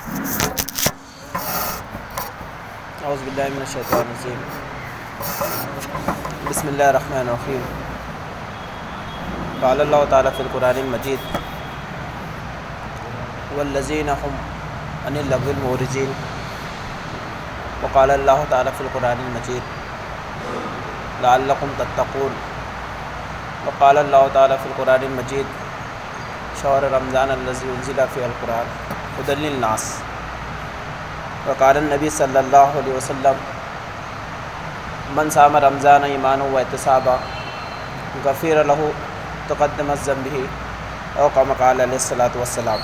اعوذ باللہ من الشیطان الرجیم بسم اللہ الرحمن الرحیم قال اللہ تعالیٰ فی القرآن المجید والذین هم عن اللغو معرضون وقال اللہ تعالیٰ فی القرآن المجید لعلکم تتقون وقال اللہ تعالیٰ فی القرآن المجید شہر رمضان الذی انزل فیہ القرآن ھدی للناس وقال النبی صلی اللہ علیہ وسلم من صام رمضان ایمانا واحتسابا غفر لہ تقدمت ذنبہ او کما قال علیہ الصلوۃ والسلام۔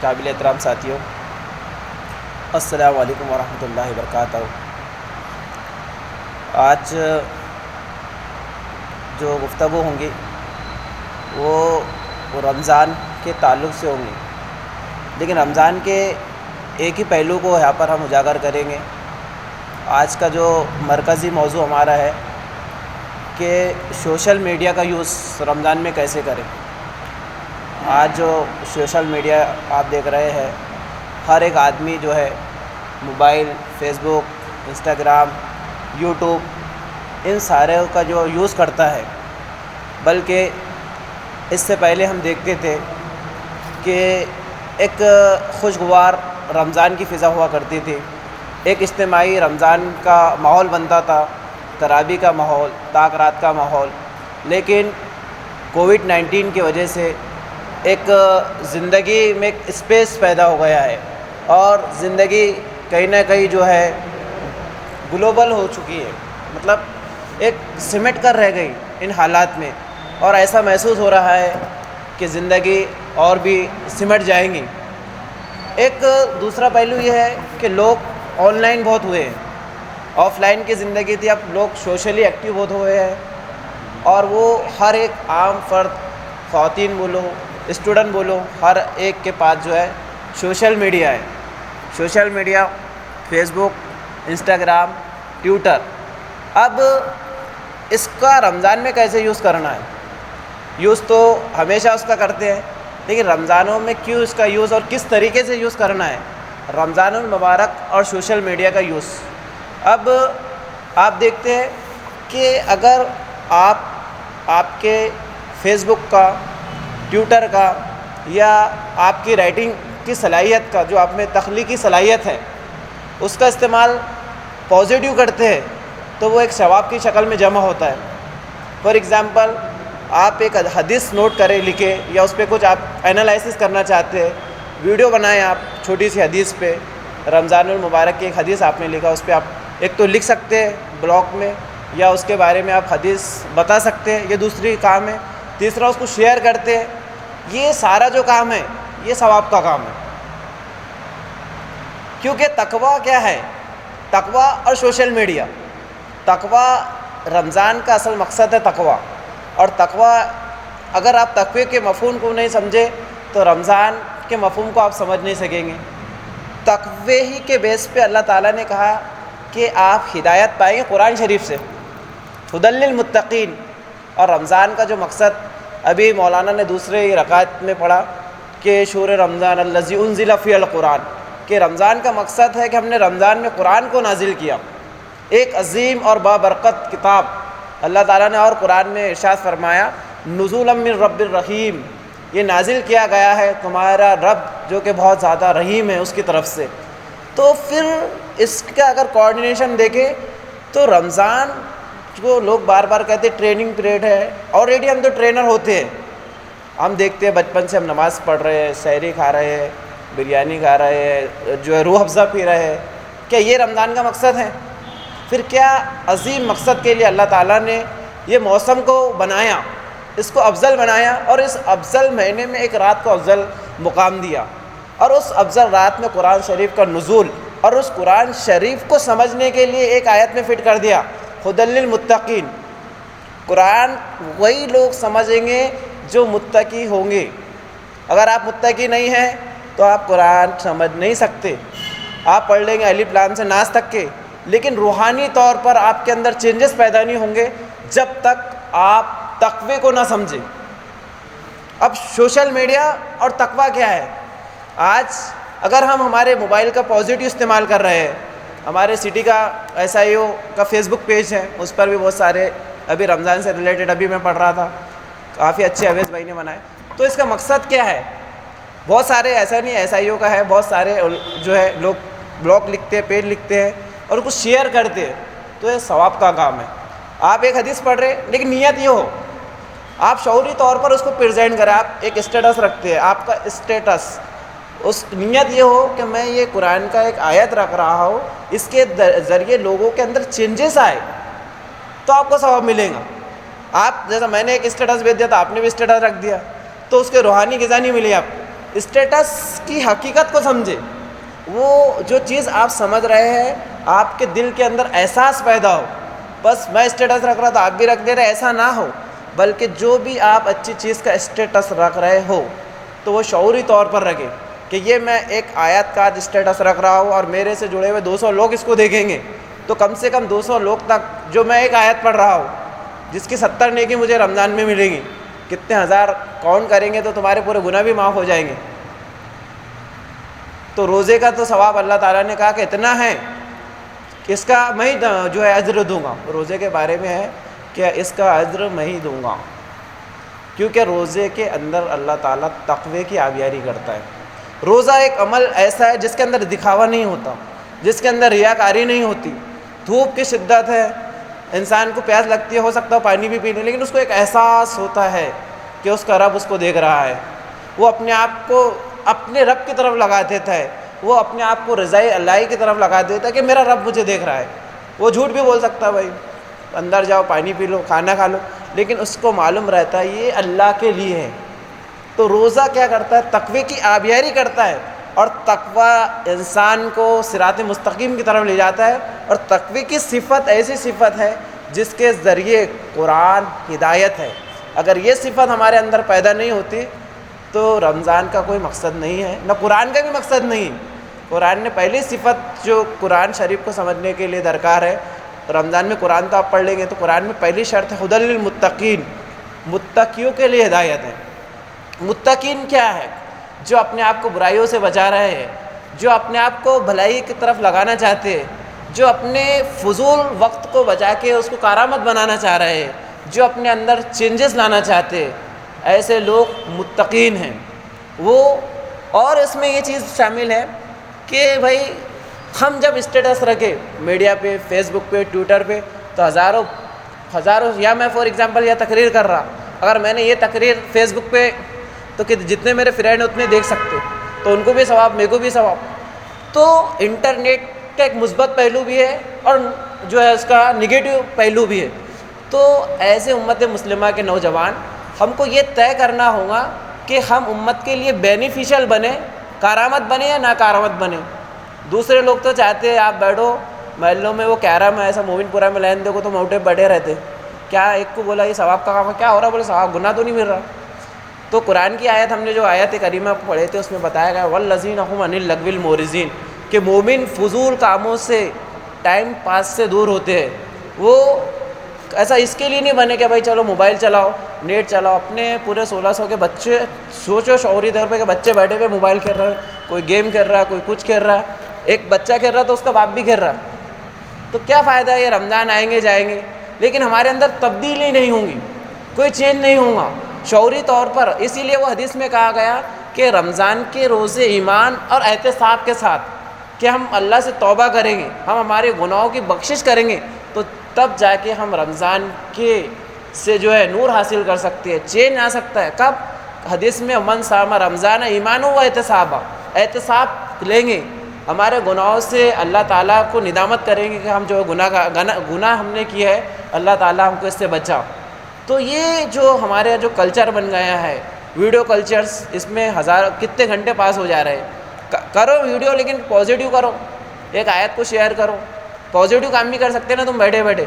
قابل احترام ساتھیوں، السلام علیکم ورحمۃ اللہ وبرکاتہ۔ آج جو گفتگو ہوں گی وہ رمضان کے تعلق سے ہوں گی، لیکن رمضان کے ایک ہی پہلو کو یہاں پر ہم اجاگر کریں گے۔ آج کا جو مرکزی موضوع ہمارا ہے کہ سوشل میڈیا کا یوز رمضان میں کیسے کریں۔ آج جو سوشل میڈیا آپ دیکھ رہے ہیں، ہر ایک آدمی جو ہے موبائل، فیس بک، انسٹاگرام، یوٹیوب، ان سارے کا جو یوز کرتا ہے، بلکہ اس سے پہلے ہم دیکھتے تھے کہ ایک خوشگوار رمضان کی فضا ہوا کرتی تھی، ایک اجتماعی رمضان کا ماحول بنتا تھا، تراویح کا ماحول، تاک رات کا ماحول، لیکن کووڈ-19 کی وجہ سے ایک زندگی میں ایک اسپیس پیدا ہو گیا ہے اور زندگی کہیں نہ کہیں جو ہے گلوبل ہو چکی ہے، مطلب ایک سمٹ کر رہ گئی ان حالات میں، اور ایسا محسوس ہو رہا ہے کہ زندگی اور بھی سمٹ جائیں گی۔ ایک دوسرا پہلو یہ ہے کہ لوگ آن لائن بہت ہوئے ہیں، آف لائن کی زندگی تھی، اب لوگ سوشلی ایکٹیو بہت ہوئے ہیں، اور وہ ہر ایک عام فرد، خواتین بولو، اسٹوڈنٹ بولو، ہر ایک کے پاس جو ہے سوشل میڈیا ہے۔ سوشل میڈیا، فیس بک، انسٹاگرام، ٹویٹر۔ اب اس کا رمضان میں کیسے یوز کرنا ہے؟ یوز تو ہمیشہ اس کا کرتے ہیں، لیکن رمضانوں میں کیوں اس کا یوز اور کس طریقے سے یوز کرنا ہے؟ رمضان المبارک اور سوشل میڈیا کا یوز۔ اب آپ دیکھتے ہیں کہ اگر آپ کے فیس بک کا، ٹویٹر کا، یا آپ کی رائٹنگ کی صلاحیت کا، جو آپ میں تخلیقی صلاحیت ہے، اس کا استعمال پازیٹیو کرتے ہیں تو وہ ایک ثواب کی شکل میں جمع ہوتا ہے۔ فار ایگزامپل، آپ ایک حدیث نوٹ کریں، لکھیں، یا اس پہ کچھ آپ انالائسس کرنا چاہتے ہیں، ویڈیو بنائیں آپ چھوٹی سی حدیث پہ، رمضان المبارک کی ایک حدیث آپ نے لکھا، اس پہ آپ ایک تو لکھ سکتے ہیں بلاگ میں، یا اس کے بارے میں آپ حدیث بتا سکتے ہیں، یہ دوسری کام ہے۔ تیسرا، اس کو شیئر کرتے ہیں۔ یہ سارا جو کام ہے یہ ثواب کا کام ہے، کیونکہ تقویٰ کیا ہے؟ تقویٰ اور سوشل میڈیا۔ تقویٰ، رمضان کا اصل مقصد ہے تقویٰ، اور تقویٰ، اگر آپ تقوی کے مفہوم کو نہیں سمجھے تو رمضان کے مفہوم کو آپ سمجھ نہیں سکیں گے۔ تقوی ہی کے بیس پہ اللہ تعالیٰ نے کہا کہ آپ ہدایت پائیں گے قرآن شریف سے، ھدی للمتقین۔ اور رمضان کا جو مقصد ابھی مولانا نے دوسرے رکعت میں پڑھا کہ شہر رمضان الذی انزل فیہ القرآن، کہ رمضان کا مقصد ہے کہ ہم نے رمضان میں قرآن کو نازل کیا، ایک عظیم اور بابرکت کتاب۔ اللہ تعالیٰ نے اور قرآن میں ارشاد فرمایا نزولا من رب الرحیم، یہ نازل کیا گیا ہے تمہارا رب جو کہ بہت زیادہ رحیم ہے، اس کی طرف سے۔ تو پھر اس کا اگر کوآرڈینیشن دیکھیں تو رمضان کو لوگ بار بار کہتے ہیں ٹریننگ پیریڈ ہے، آلریڈی ہم تو ٹرینر ہوتے ہیں۔ ہم دیکھتے ہیں بچپن سے ہم نماز پڑھ رہے ہیں، سحری کھا رہے ہیں، بریانی کھا رہے ہیں، جو ہے روح افزا پی رہے ہیں، کیا یہ رمضان کا مقصد ہے؟ پھر کیا عظیم مقصد کے لیے اللہ تعالیٰ نے یہ موسم کو بنایا، اس کو افضل بنایا، اور اس افضل مہینے میں ایک رات کو افضل مقام دیا، اور اس افضل رات میں قرآن شریف کا نزول، اور اس قرآن شریف کو سمجھنے کے لیے ایک آیت میں فٹ کر دیا ھدی للمتقین۔ قرآن وہی لوگ سمجھیں گے جو متقی ہوں گے۔ اگر آپ متقی نہیں ہیں تو آپ قرآن سمجھ نہیں سکتے۔ آپ پڑھ لیں گے الف لام سے ناس تک کے، لیکن روحانی طور پر آپ کے اندر چینجز پیدا نہیں ہوں گے جب تک آپ تقوی کو نہ سمجھیں۔ اب سوشل میڈیا اور تقوی کیا ہے؟ آج اگر ہم ہمارے موبائل کا پازیٹیو استعمال کر رہے ہیں، ہمارے سٹی کا SIO کا فیس بک پیج ہے، اس پر بھی بہت سارے ابھی رمضان سے ریلیٹڈ ابھی میں پڑھ رہا تھا، کافی اچھے اویس بھائی نے بنائے. تو اس کا مقصد کیا ہے؟ بہت سارے، ایسا نہیں SIO کا ہے، بہت سارے جو ہے لوگ بلاگ لکھتے ہیں، پیج لکھتے ہیں اور کچھ شیئر کرتے ہیں، تو یہ ثواب کا کام ہے. آپ ایک حدیث پڑھ رہے ہیں لیکن نیت یہ ہو، آپ شعوری طور پر اس کو پریزنٹ کریں. آپ ایک اسٹیٹس رکھتے ہیں، آپ کا اسٹیٹس، اس نیت یہ ہو کہ میں یہ قرآن کا ایک آیت رکھ رہا ہوں، اس کے ذریعے لوگوں کے اندر چینجز آئے تو آپ کو ثواب ملے گا. آپ جیسا میں نے ایک اسٹیٹس بھیج دیا تو آپ نے بھی اسٹیٹس رکھ دیا تو اس کے روحانی غذا نہیں ملی آپ کو. اسٹیٹس کی حقیقت کو سمجھے، وہ جو چیز آپ سمجھ رہے ہیں آپ کے دل کے اندر احساس پیدا ہو. بس میں اسٹیٹس رکھ رہا تو آپ بھی رکھ دے رہے، ایسا نہ ہو، بلکہ جو بھی آپ اچھی چیز کا اسٹیٹس رکھ رہے ہو تو وہ شعوری طور پر رکھیں کہ یہ میں ایک آیت کا اسٹیٹس رکھ رہا ہوں اور میرے سے جڑے ہوئے 200 لوگ اس کو دیکھیں گے، تو کم سے کم 200 لوگ تک جو میں ایک آیت پڑھ رہا ہوں جس کی 70 نیکی مجھے رمضان میں ملے گی، کتنے ہزار کاؤنٹ کریں گے تو تمہارے پورے گناہ بھی معاف ہو جائیں گے. تو روزے کا تو ثواب اللہ تعالیٰ نے کہا کہ اتنا ہے کہ اس کا میں ہی جو ہے اجر دوں گا. روزے کے بارے میں ہے کہ اس کا اجر میں ہی دوں گا، کیونکہ روزے کے اندر اللہ تعالیٰ تقوی کی آبیاری کرتا ہے. روزہ ایک عمل ایسا ہے جس کے اندر دکھاوا نہیں ہوتا، جس کے اندر ریاکاری نہیں ہوتی. دھوپ کی شدت ہے، انسان کو پیاس لگتی ہے، ہو سکتا ہے پانی بھی پی لے، لیکن اس کو ایک احساس ہوتا ہے کہ اس کا رب اس کو دیکھ رہا ہے. وہ اپنے آپ کو اپنے رب کی طرف لگا دیتا ہے، وہ اپنے آپ کو رضائے اللہ کی طرف لگا دیتا ہے کہ میرا رب مجھے دیکھ رہا ہے. وہ جھوٹ بھی بول سکتا ہے، بھائی اندر جاؤ، پانی پی لو، کھانا کھا لو، لیکن اس کو معلوم رہتا ہے یہ اللہ کے لیے ہے. تو روزہ کیا کرتا ہے؟ تقوی کی آبیاری کرتا ہے، اور تقوی انسان کو صراط مستقیم کی طرف لے جاتا ہے. اور تقوی کی صفت ایسی صفت ہے جس کے ذریعے قرآن ہدایت ہے. اگر یہ صفت ہمارے اندر پیدا نہیں ہوتی تو رمضان کا کوئی مقصد نہیں ہے، نہ قرآن کا بھی مقصد نہیں. قرآن نے پہلی صفت جو قرآن شریف کو سمجھنے کے لیے درکار ہے، رمضان میں قرآن تو آپ پڑھ لیں گے تو قرآن میں پہلی شرط ہے ہدی للمتقین، متقیوں کے لیے ہدایت ہے. متقین کیا ہے؟ جو اپنے آپ کو برائیوں سے بچا رہے ہیں، جو اپنے آپ کو بھلائی کی طرف لگانا چاہتے ہیں، جو اپنے فضول وقت کو بچا کے اس کو کارآمد بنانا چاہ رہے ہیں، جو اپنے اندر چینجز لانا چاہتے ہیں، ایسے لوگ متقین ہیں. وہ اور اس میں یہ چیز شامل ہے کہ بھائی ہم جب اسٹیٹس رکھے میڈیا پہ، فیس بک پہ، ٹویٹر پہ، تو ہزاروں یا میں فار ایگزامپل یا تقریر کر رہا، اگر میں نے یہ تقریر فیس بک پہ، تو کہ جتنے میرے فرینڈ اتنے دیکھ سکتے، تو ان کو بھی ثواب، میرے کو بھی ثواب. تو انٹرنیٹ کا ایک مثبت پہلو بھی ہے اور جو ہے اس کا نگیٹو پہلو بھی ہے. تو ایسے امت مسلمہ کے نوجوان، ہم کو یہ طے کرنا ہوگا کہ ہم امت کے لیے بینیفیشل بنے، کارآمد بنے یا ناکارآمد بنے. دوسرے لوگ تو چاہتے ہیں آپ بیٹھو محلوں میں، وہ کیرم ہے ایسا مومن پورہ میں لائن دیکھو تو موٹے بڑھے رہتے، کیا ایک کو بولا یہ ثواب کا کام ہے، کیا ہو رہا؟ بولے ثواب، گناہ تو نہیں مل رہا. تو قرآن کی آیت، ہم نے جو آیت کریمہ پڑھے تھے اس میں بتایا گیا والذین هم عن اللغو المعرضین، کہ مومن فضول کاموں سے، ٹائم پاس سے دور ہوتے ہیں. وہ ایسا اس کے لیے نہیں بنے کہ بھائی چلو موبائل چلاؤ، نیٹ چلاؤ. اپنے پورے 1600 کے بچے، سوچو شعوری طور پہ کہ بچے بیٹھے ہوئے موبائل کھیل رہے ہیں، کوئی گیم کھیل رہا ہے، کوئی کچھ کھیل رہا ہے. ایک بچہ کھیل رہا ہے تو اس کا باپ بھی کھیل رہا ہے. تو کیا فائدہ ہے؟ یہ رمضان آئیں گے جائیں گے لیکن ہمارے اندر تبدیلی نہیں ہوں گی، کوئی چینج نہیں ہوگا شعوری طور پر. اسی لیے وہ حدیث میں کہا گیا کہ رمضان کے روزے ایمان اور احتساب کے ساتھ، کہ ہم اللہ سے توبہ کریں گے، ہم ہمارے گناہوں کی بخشش کریں گے، تو تب جا کے ہم رمضان کے سے جو ہے نور حاصل کر سکتے ہیں، چینج آ سکتا ہے. کب؟ حدیث میں من صام رمضان ایمان و احتسابا، احتساب لیں گے، ہمارے گناہوں سے اللہ تعالیٰ کو ندامت کریں گے کہ ہم جو گناہ ہم نے کیا ہے، اللہ تعالیٰ ہم کو اس سے بچا. تو یہ جو ہمارے جو کلچر بن گیا ہے، ویڈیو کلچرز، اس میں کتنے گھنٹے پاس ہو جا رہے ہیں. کرو ویڈیو لیکن پازیٹیو کرو، ایک آیت کو شیئر کرو. پازیٹیو کام بھی کر سکتے ہیں نا تم بیٹھے بیٹھے.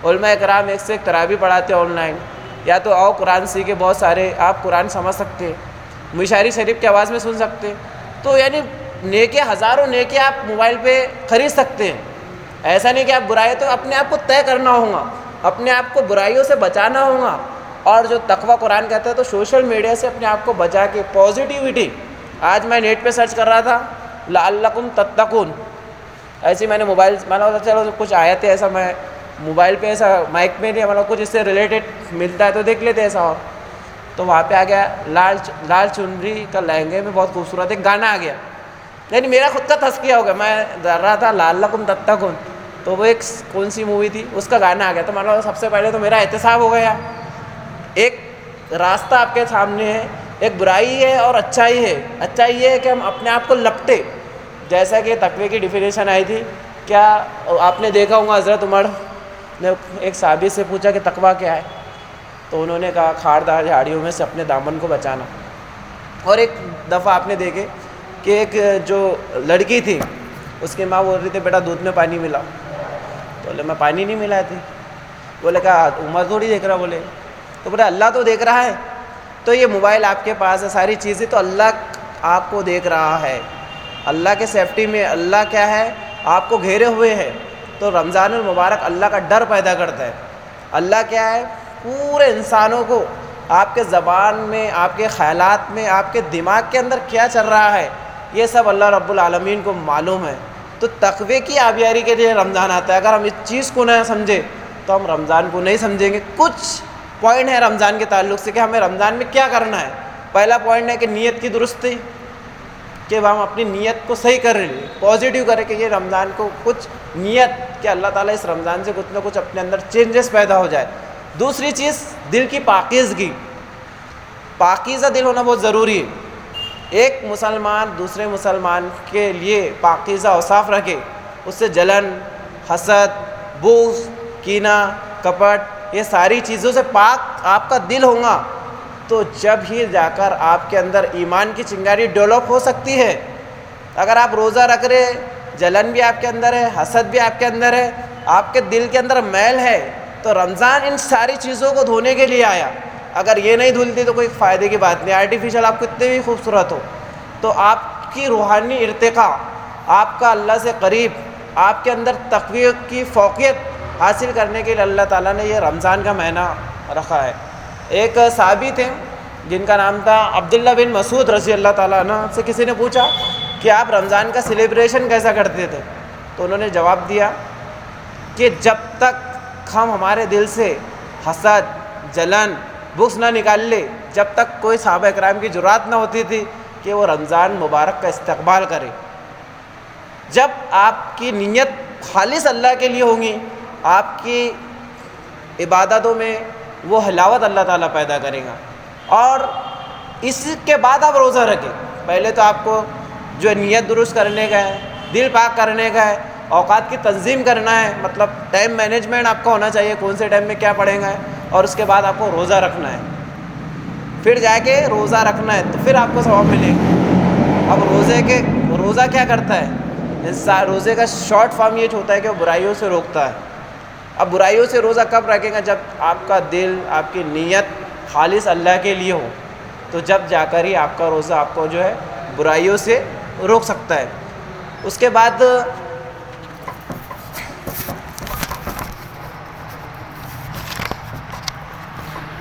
علماء کرام ایک سے ایک تراویح پڑھاتے ہیں آن لائن، یا تو آؤ قرآن سیکھے، بہت سارے آپ قرآن سمجھ سکتے ہیں، مشاعری شریف کی آواز میں سن سکتے ہیں. تو یعنی نیکیاں، ہزاروں نیکیاں آپ موبائل پہ خرید سکتے ہیں. ایسا نہیں کہ آپ برائی، تو اپنے آپ کو طے کرنا ہوگا، اپنے آپ کو برائیوں سے بچانا ہوگا. اور جو تقوی قرآن کہتا ہے، تو سوشل میڈیا سے اپنے آپ کو بچا کے پازیٹیوٹی آج میں نیٹ پہ سرچ کر رہا تھا لعلکم تتقون، ایسے میں نے موبائل میں نے چلو کچھ آیتیں ایسا میں موبائل پہ ایسا مائک میں نہیں مطلب کچھ اس سے ریلیٹڈ ملتا ہے تو دیکھ لیتے ایسا، اور تو وہاں پہ آ گیا لال چنری کا لہنگے میں بہت خوبصورت ایک گانا آ گیا، یعنی میرا خود کا تذکیہ ہو گیا، میں ڈر رہا تھا لعلکم تتقون، تو وہ ایک کون سی مووی تھی اس کا گانا آ گیا، تو مطلب سب سے پہلے تو میرا احتساب ہو گیا، ایک راستہ آپ کے سامنے ہے، ایک برائی ہے اور اچھائی ہے، اچھائی یہ ہے کہ ہم اپنے آپ کو لپٹے، جیسا کہ تقوی کی ڈیفینیشن آئی تھی، کیا آپ نے دیکھا ہوگا حضرت عمر نے ایک صحابی سے پوچھا کہ تقویٰ کیا ہے، تو انہوں نے کہا خاردار جھاڑیوں میں سے اپنے دامن کو بچانا، اور ایک دفعہ آپ نے دیکھے کہ ایک جو لڑکی تھی اس کی ماں بول رہی تھی بیٹا دودھ میں پانی ملا، تو بولے میں پانی نہیں ملائی تھی، بولے کہا عمر تھوڑی دیکھ رہا، بولے تو بولے اللہ تو دیکھ رہا ہے، تو یہ موبائل آپ کے پاس ہے ساری چیزیں، تو اللہ آپ کو دیکھ رہا ہے، اللہ کے سیفٹی میں اللہ کیا ہے آپ کو گھیرے ہوئے ہے، تو رمضان المبارک اللہ کا ڈر پیدا کرتا ہے، اللہ کیا ہے پورے انسانوں کو آپ کے زبان میں آپ کے خیالات میں آپ کے دماغ کے اندر کیا چل رہا ہے یہ سب اللہ رب العالمین کو معلوم ہے، تو تقوی کی آبیاری کے لیے رمضان آتا ہے، اگر ہم اس چیز کو نہ سمجھے تو ہم رمضان کو نہیں سمجھیں گے۔ کچھ پوائنٹ ہے رمضان کے تعلق سے کہ ہمیں رمضان میں کیا کرنا ہے۔ پہلا پوائنٹ ہے کہ نیت کی درستی، کہ ہم اپنی نیت کو صحیح کر رہے ہیں، پازیٹیو کریں کہ یہ رمضان کو کچھ نیت کہ اللہ تعالیٰ اس رمضان سے کچھ نہ کچھ اپنے اندر چینجز پیدا ہو جائے۔ دوسری چیز دل کی پاکیزگی، پاکیزہ دل ہونا بہت ضروری ہے۔ ایک مسلمان دوسرے مسلمان کے لیے پاکیزہ اوصاف رکھے، اس سے جلن، حسد، بغض، کینہ، کپٹ، یہ ساری چیزوں سے پاک آپ کا دل ہوگا تو جب ہی جا کر آپ کے اندر ایمان کی چنگاری ڈیولپ ہو سکتی ہے۔ اگر آپ روزہ رکھ رہے، جلن بھی آپ کے اندر ہے، حسد بھی آپ کے اندر ہے، آپ کے دل کے اندر میل ہے، تو رمضان ان ساری چیزوں کو دھونے کے لیے آیا۔ اگر یہ نہیں دھلتی تو کوئی فائدے کی بات نہیں، آرٹیفیشل آپ کتنے بھی خوبصورت ہو، تو آپ کی روحانی ارتقاء، آپ کا اللہ سے قریب، آپ کے اندر تقوی کی فوقیت حاصل کرنے کے لیے اللہ تعالیٰ نے یہ رمضان کا مہینہ رکھا ہے۔ ایک صحابی تھے جن کا نام تھا عبداللہ بن مسعود رضی اللہ تعالیٰ عنہ، سے کسی نے پوچھا کہ آپ رمضان کا سیلیبریشن کیسا کرتے تھے، تو انہوں نے جواب دیا کہ جب تک ہم ہمارے دل سے حسد، جلن، بغض نہ نکال لے، جب تک کوئی صحابہ اکرام کی جرات نہ ہوتی تھی کہ وہ رمضان مبارک کا استقبال کرے۔ جب آپ کی نیت خالص اللہ کے لیے ہوگی، آپ کی عبادتوں میں وہ حلاوت اللہ تعالیٰ پیدا کرے گا، اور اس کے بعد آپ روزہ رکھیں۔ پہلے تو آپ کو جو نیت درست کرنے کا ہے، دل پاک کرنے کا ہے، اوقات کی تنظیم کرنا ہے، مطلب ٹائم مینجمنٹ آپ کا ہونا چاہیے، کون سے ٹائم میں کیا پڑھیں گا، اور اس کے بعد آپ کو روزہ رکھنا ہے، پھر جا کے روزہ رکھنا ہے تو پھر آپ کو ثواب ملے گا۔ اب روزہ کیا کرتا ہے؟ روزے کا شارٹ فارم یہ ہوتا ہے کہ وہ برائیوں سے روکتا ہے۔ اب برائیوں سے روزہ کب رکھے گا؟ جب آپ کا دل، آپ کی نیت خالص اللہ کے لیے ہو، تو جب جا کر ہی آپ کا روزہ آپ کو جو ہے برائیوں سے روک سکتا ہے۔ اس کے بعد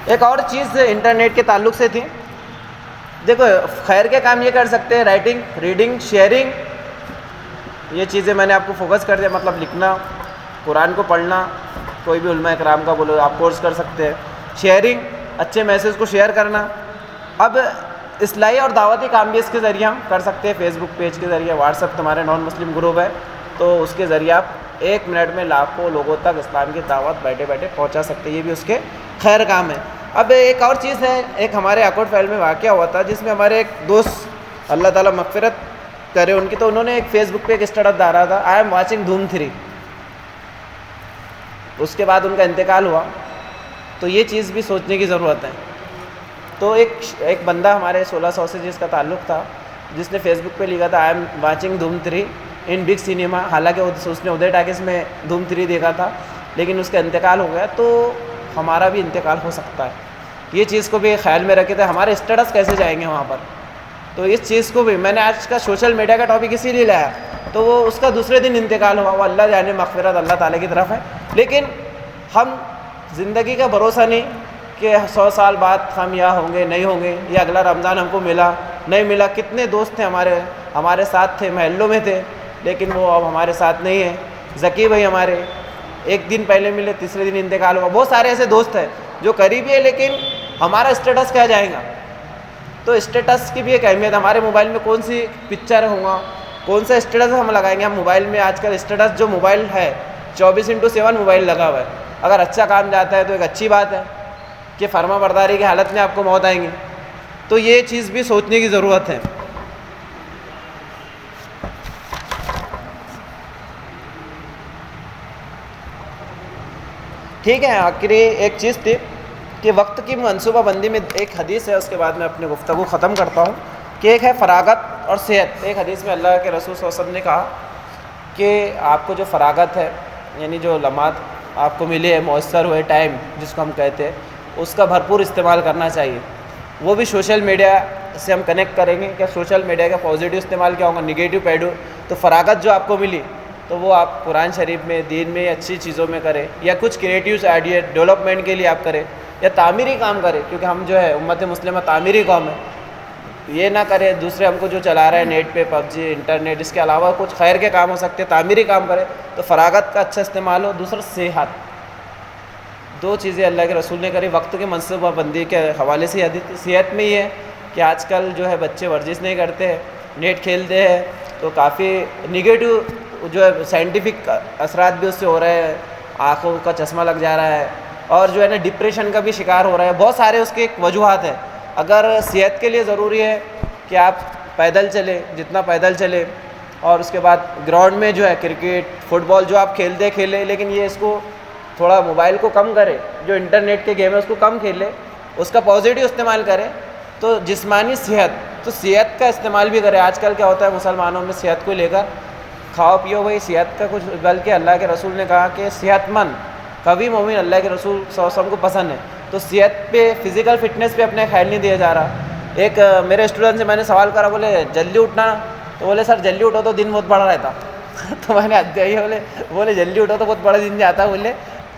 ایک اور چیز انٹرنیٹ کے تعلق سے تھی، دیکھو خیر کے کام یہ کر سکتے ہیں، رائٹنگ، ریڈنگ، شیئرنگ، یہ چیزیں میں نے آپ کو فوکس کر دیا، مطلب لکھنا، قرآن کو پڑھنا، کوئی بھی علماء اکرام کا بولو آپ کورس کر سکتے ہیں، شیئرنگ، اچھے میسیج کو شیئر کرنا۔ اب اصلاحی اور دعوتی کام بھی اس کے ذریعے ہم کر سکتے ہیں، فیس بک پیج کے ذریعے، واٹس ایپ تمہارے نان مسلم گروپ ہے تو اس کے ذریعے آپ 1 منٹ میں لاکھوں لوگوں تک اسلام کی دعوت بیٹھے بیٹھے پہنچا سکتے ہیں، یہ بھی اس کے خیر کام ہے۔ اب ایک اور چیز ہے، ایک ہمارے اکوٹ فیل میں واقعہ ہوا تھا جس میں ہمارے ایک دوست اللہ تعالیٰ مغفرت کرے ان کی، تو انہوں نے ایک فیس بک پہ ایک اسٹیٹس ڈالا تھا، آئی ایم واچنگ دھوم 3۔ اس کے بعد ان کا انتقال ہوا، تو یہ چیز بھی سوچنے کی ضرورت ہے۔ تو ایک بندہ ہمارے 1600 سے جس کا تعلق تھا، جس نے فیس بک پہ لکھا تھا آئی ایم واچنگ دھوم 3 ان بگ سنیما، حالانکہ اس نے ادے ٹاکیز میں دھوم 3 دیکھا تھا، لیکن اس کا انتقال ہو گیا، تو ہمارا بھی انتقال ہو سکتا ہے۔ یہ چیز کو بھی خیال میں رکھے تھے، ہمارے اسٹیٹس کیسے جائیں گے وہاں پر، تو اس چیز کو بھی میں نے آج کا سوشل میڈیا کا ٹاپک اسی لیے لایا، تو وہ اس کا دوسرے دن انتقال ہوا، وہ اللہ جانے، مغفرت اللہ تعالیٰ کی طرف ہے۔ لیکن ہم زندگی کا بھروسہ نہیں کہ 100 سال بعد ہم یہاں ہوں گے نہیں ہوں گے، یا اگلا رمضان ہم کو ملا نہیں ملا. کتنے دوست تھے ہمارے ساتھ تھے, محلوں میں تھے, لیکن وہ اب ہمارے ساتھ نہیں ہیں. ذکی بھائی ہمارے ایک دن پہلے ملے, تیسرے دن انتقال ہوا. بہت سارے ایسے دوست ہیں جو قریبی ہے لیکن ہمارا اسٹیٹس کیا جائے گا. تو اسٹیٹس کی بھی ایک اہمیت. ہمارے موبائل میں کون سی پکچر ہوگا, کون سا اسٹیٹس ہم لگائیں گے. ہم موبائل میں آج کل اسٹیٹس, جو موبائل ہے 24/7 موبائل لگا ہوا ہے. اگر اچھا کام جاتا ہے تو ایک اچھی بات ہے کہ فرما برداری کی حالت میں آپ کو موت آئیں گی. تو یہ چیز بھی سوچنے کی ضرورت ہے. ٹھیک ہے, آخری ایک چیز تھی کہ وقت کی منصوبہ بندی میں ایک حدیث ہے, اس کے بعد میں اپنی گفتگو ختم کرتا ہوں, کہ ایک ہے فراغت اور صحت. ایک حدیث میں اللہ کے رسول صلی اللہ علیہ وسلم نے کہا کہ آپ کو جو فراغت ہے, یعنی جو لمحات آپ کو ملے ہیں, میسر ہوئے ٹائم جس کو ہم کہتے ہیں, اس کا بھرپور استعمال کرنا چاہیے. وہ بھی سوشل میڈیا سے ہم کنیکٹ کریں گے. کیا سوشل میڈیا کا پازیٹیو استعمال کیا ہوگا, نگیٹو پیڈو. تو فراغت جو آپ کو ملی تو وہ آپ قرآن شریف میں, دین میں, اچھی چیزوں میں کریں, یا کچھ کریٹیوز آئیڈیا ڈیولپمنٹ کے لیے آپ کریں, یا تعمیری کام کریں. کیونکہ ہم جو ہے امت مسلمہ تعمیری قوم ہے. یہ نہ کرے دوسرے ہم کو جو چلا رہا ہے نیٹ پہ, پب جی, انٹرنیٹ, اس کے علاوہ کچھ خیر کے کام ہو سکتے ہیں, تعمیری کام کرے. تو فراغت کا اچھا استعمال ہو. دوسرا صحت. دو چیزیں اللہ کے رسول نے کری وقت کے منصوبہ بندی کے حوالے سے. صحت میں یہ ہے کہ آج کل جو ہے بچے ورزش نہیں کرتے ہیں, نیٹ کھیلتے ہیں, تو کافی نگیٹو جو ہے سائنٹیفک اثرات بھی اس سے ہو رہے ہیں. آنکھوں کا چشمہ لگ جا رہا ہے, اور جو ہے نا ڈپریشن کا بھی شکار ہو رہا ہے. بہت سارے اس کے وجوہات ہیں. اگر صحت کے لیے ضروری ہے کہ آپ پیدل چلیں, جتنا پیدل چلیں, اور اس کے بعد گراؤنڈ میں جو ہے کرکٹ, فٹ بال جو آپ کھیلیں, لیکن یہ اس کو تھوڑا موبائل کو کم کرے, جو انٹرنیٹ کے گیم ہے اس کو کم کھیلے, اس کا پازیٹیو استعمال کرے. تو جسمانی صحت, تو صحت کا استعمال بھی کرے. آج کل کیا ہوتا ہے مسلمانوں میں صحت کو لے کر کھاؤ پیو بھائی, صحت کا کچھ, بلکہ اللہ کے رسول نے کہا کہ صحت مند قوی مومن اللہ کے رسول صلی اللہ علیہ وسلم کو پسند ہے. تو صحت پہ, فزیکل فٹنس پہ اپنے خیال نہیں دیا جا رہا. ایک میرے اسٹوڈنٹ سے میں نے سوال کرا, بولے جلدی اٹھنا, تو بولے سر جلدی اٹھو تو دن بہت بڑا رہتا. تو میں نے بولے جلدی اٹھو تو بہت بڑا دن جاتا. بولے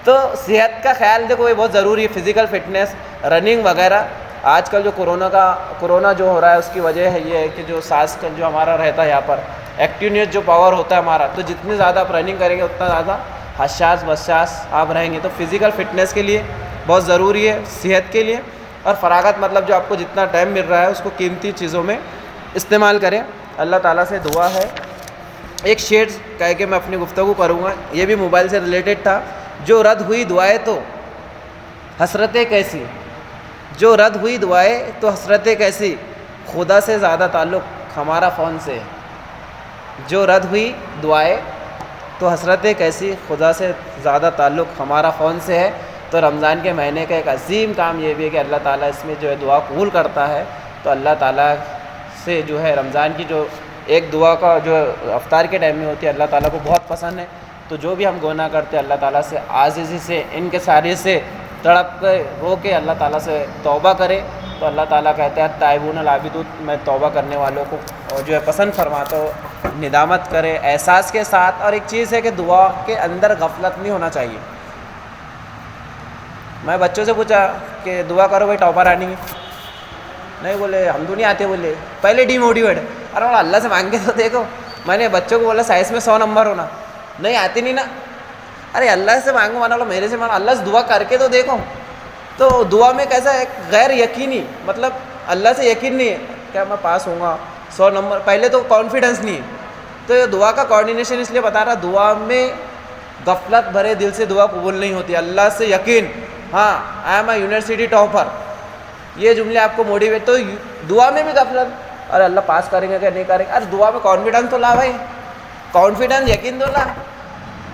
تو صحت کا خیال دیکھو یہ بہت ضروری ہے. فزیکل فٹنس, رننگ وغیرہ. آج کل جو کورونا جو ہو رہا ہے اس کی وجہ ہے یہ ہے کہ جو سانس کا جو ہمارا رہتا ہے یہاں پر ایکٹیونیس جو پاور ہوتا ہے ہمارا, تو جتنی زیادہ آپ رننگ کریں گے اتنا زیادہ حساس بساس آپ رہیں گے. تو فزیکل فٹنس کے لیے بہت ضروری ہے, صحت کے لیے. اور فراغت مطلب جو آپ کو جتنا ٹائم مل رہا ہے اس کو قیمتی چیزوں میں استعمال کریں. اللہ تعالیٰ سے دعا ہے. ایک شعر کہہ کے میں اپنی گفتگو کروں گا, یہ بھی موبائل سے ریلیٹڈ تھا. جو رد ہوئی دعائیں تو حسرتیں کیسی, جو رد ہوئی دعائیں تو حسرتیں کیسی, خدا سے زیادہ تعلق ہمارا فون سے ہے. جو رد ہوئی دعائیں تو حسرتیں کیسی, خدا سے زیادہ تعلق ہمارا فون سے ہے. تو رمضان کے مہینے کا ایک عظیم کام یہ بھی ہے کہ اللہ تعالیٰ اس میں جو ہے دعا قبول کرتا ہے. تو اللہ تعالیٰ سے جو ہے رمضان کی جو ایک دعا کا جو افطار کے ٹائم میں ہوتی ہے اللہ تعالیٰ کو بہت پسند ہے. تو جو بھی ہم گناہ کرتے ہیں اللہ تعالیٰ سے عاجزی سے, ان کے سارے سے تڑپ کے رو کے اللہ تعالیٰ سے توبہ کرے. تو اللہ تعالیٰ کہتا ہے تائبون العابدون, میں توبہ کرنے والوں کو جو ہے پسند فرماتا ہوں. ندامت کرے احساس کے ساتھ. اور ایک چیز ہے کہ دعا کے اندر غفلت نہیں ہونا چاہیے. میں بچوں سے پوچھا کہ دعا کرو بھائی ٹاپر آنی ہے, نہیں بولے ہم تو نہیں آتے. بولے پہلے ڈی موٹیویٹ. ارے بولا اللہ سے مانگ کے تو دیکھو. میں نے بچوں کو بولا سائنس میں 100 نمبر ہونا, نہیں آتی نہیں نا. ارے اللہ سے مانگو, مانا بولا میرے سے مانگو, اللہ سے دعا کر کے تو دیکھو. تو دعا میں کیسا ہے, غیر یقینی, مطلب اللہ سے یقین نہیں ہے کیا میں پاس ہوں گا 100 نمبر. پہلے تو کانفیڈنس نہیں ہے. تو یہ دعا کا کوآرڈینیشن اس لیے بتا رہا, دعا میں غفلت بھرے دل سے دعا قبول نہیں ہوتی. اللہ سے یقین, ہاں I am a university topper, یہ جملے آپ کو موٹیویٹ. تو دعا میں بھی غفلت, ارے اللہ پاس کریں گے کہ نہیں کریں گے. ارے دعا میں کانفیڈنس تو لا بھائی, کانفیڈنس یقین تو لا.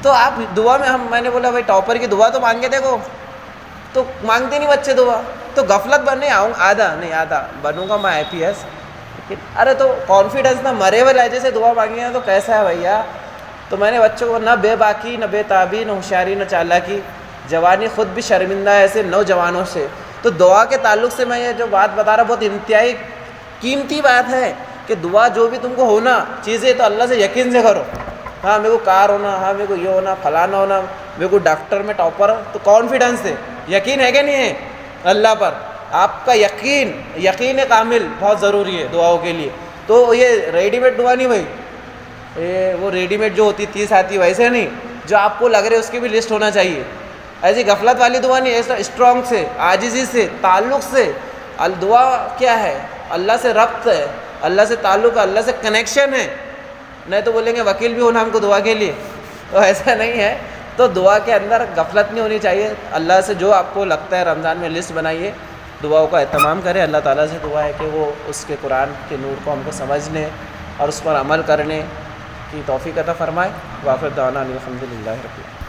تو آپ دعا میں میں نے بولا بھائی ٹاپر کی دعا تو مانگے دیکھو, تو مانگتے نہیں بچے دعا. تو غفلت بننے آدھا بنوں گا میں IPS. ارے تو کانفیڈنس نہ مرے ہوئے لہجے سے دعا مانگی ہے تو کیسا ہے بھیا. تو میں نے بچوں کو نہ بے باکی, نہ بے تابی, نہ ہوشیاری, نہ چالاکی, جوانی خود بھی شرمندہ ہے ایسے نوجوانوں سے. تو دعا کے تعلق سے میں یہ جو بات بتا رہا بہت انتہائی قیمتی بات ہے کہ دعا جو بھی تم کو ہونا چیزیں تو اللہ سے یقین سے کرو. ہاں میرے کو کار ہونا, ہاں میرے کو یہ ہونا, فلانا ہونا, میرے کو ڈاکٹر میں ٹاپر, تو کانفیڈنس ہے, یقین ہے کہ نہیں ہے اللہ پر. آپ کا یقین کامل بہت ضروری ہے دعاؤں کے لیے. تو یہ ریڈی میڈ دعا نہیں بھائی، یہ وہ ریڈی میڈ جو ہوتی 30 آتی ویسے نہیں، جو آپ کو لگ رہے اس کی بھی لسٹ ہونا چاہیے. ایسی غفلت والی دعا نہیں، ایسا اسٹرانگ سے، عاجزی سے، تعلق سے. دعا کیا ہے؟ اللہ سے ربط ہے، اللہ سے تعلق ہے، اللہ سے کنیکشن ہے. نہیں تو بولیں گے وکیل بھی ہونا ہم کو دعا کے لیے، تو ایسا نہیں ہے. تو دعا کے اندر غفلت نہیں ہونی چاہیے. اللہ سے جو آپ کو لگتا ہے رمضان میں لسٹ بنائیے، دعاؤں کا اہتمام کریں. اللہ تعالیٰ سے دعا ہے کہ وہ اس کے قرآن کے نور کو ہم کو سمجھنے اور اس پر عمل کرنے کی توفیق عطا فرمائے. وآخر دعوانا الحمد للہ رب العالمین.